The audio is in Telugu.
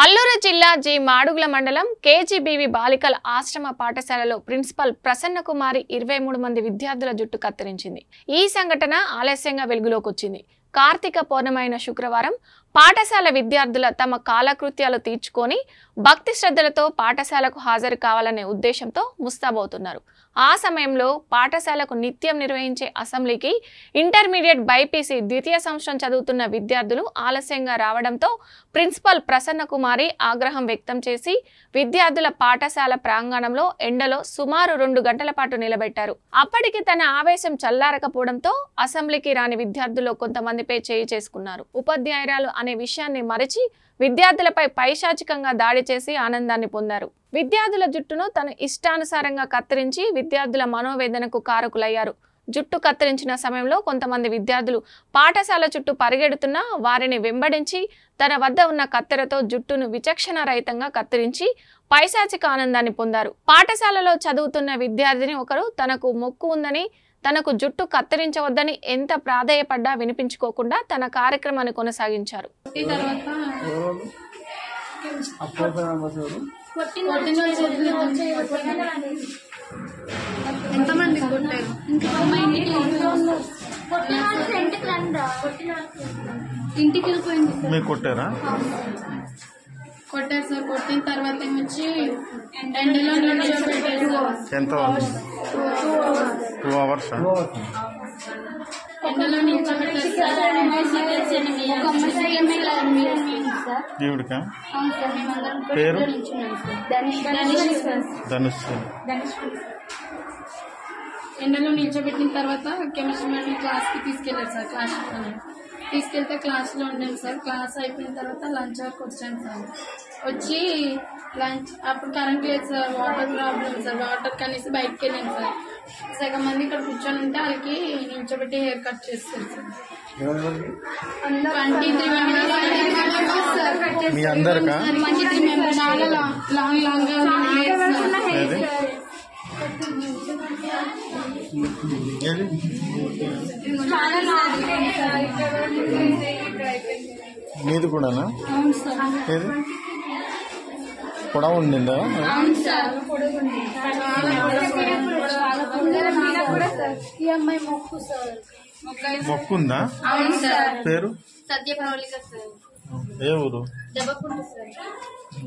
అల్లూరు జిల్లా జి మాడుగుల మండలం కేజీబీవి బాలికల ఆశ్రమ పాఠశాలలో ప్రిన్సిపల్ ప్రసన్న కుమారి 23 మంది విద్యార్థుల జుట్టు కత్తిరించింది. ఈ సంఘటన ఆలస్యంగా వెలుగులోకి వచ్చింది. కార్తీక పౌర్ణమైన శుక్రవారం పాఠశాల విద్యార్థుల తమ కాలకృత్యాలు తీర్చుకొని భక్తి శ్రద్ధలతో పాఠశాలకు హాజరు కావాలనే ఉద్దేశంతో ముస్తాబవుతున్నారు. ఆ సమయంలో పాఠశాలకు నిత్యం నిర్వహించే అసెంబ్లీకి ఇంటర్మీడియట్ బైపీసీ ద్వితీయ సంవత్సరం చదువుతున్న విద్యార్థులు ఆలస్యంగా రావడంతో ప్రిన్సిపల్ ప్రసన్న కుమారి ఆగ్రహం వ్యక్తం చేసి విద్యార్థుల పాఠశాల ప్రాంగణంలో ఎండలో సుమారు 2 గంటల పాటు నిలబెట్టారు. అప్పటికి తన ఆవేశం చల్లారకపోవడంతో అసెంబ్లీకి రాని విద్యార్థుల్లో కొంతమందిపై చేయి చేసుకున్నారు. ఉపాధ్యాయురాలు అనే విషయాన్ని మరచి విద్యార్థులపై పైశాచికంగా దాడి చేసి ఆనందాన్ని పొందారు. విద్యార్థుల జుట్టును తన ఇష్టానుసారంగా కత్తిరించి విద్యార్థుల మనోవేదనకు కారకులయ్యారు. జుట్టు కత్తిరించిన సమయంలో కొంతమంది విద్యార్థులు పాఠశాల చుట్టూ పరిగెడుతున్నా వారిని వెంబడించి తన వద్ద ఉన్న కత్తెరతో జుట్టును విచక్షణ రహితంగా కత్తిరించి పైశాచిక ఆనందాన్ని పొందారు. పాఠశాలలో చదువుతున్న విద్యార్థిని ఒకరు తనకు మొక్కు ఉందని తనకు జుట్టు కత్తిరించవద్దని ఎంత ప్రాధేయపడ్డా వినిపించుకోకుండా తన కార్యక్రమాన్ని కొనసాగించారు. ఇంటికి వెళ్ళిపోయింది. కొట్టారా? కొట్టారు సార్. కొట్టిన తర్వాత వచ్చి ఎండలో నిల్చోబెట్టారు సార్. ఎంత 2 అవర్స్ ఎండలో నిల్చోబెట్టారు సార్. ఈవిడికా పేరు? ధనుష్. ఎండలో నిల్చోబెట్టిన తర్వాత కెమిస్ట్రీ మేడం క్లాస్కి తీసుకెళ్ళారు సార్. తీసుకెళ్తే క్లాస్లో ఉండాను సార్. క్లాస్ అయిపోయిన తర్వాత లంచ్ వరకు వచ్చాను సార్. వచ్చి లంచ్ అప్పుడు కరెంట్ లేదు sir. Water problem sir. Water కనేసి బయటకు వెళ్ళాను సార్. సగం మంది ఇక్కడ కూర్చొని ఉంటే వాళ్ళకి నిల్చోబెట్టి హెయిర్ కట్ చేస్తారు సార్. 23 members sir. 23 మెంబర్స్ చాలా లాంగ్ మీది కూడానా? ఏది కూడా ఉండిందా? మొక్కుందా? పేరు? సత్యప్రవళిక సార్. ఏ ఊరు? దెబ్బకుంట సార్.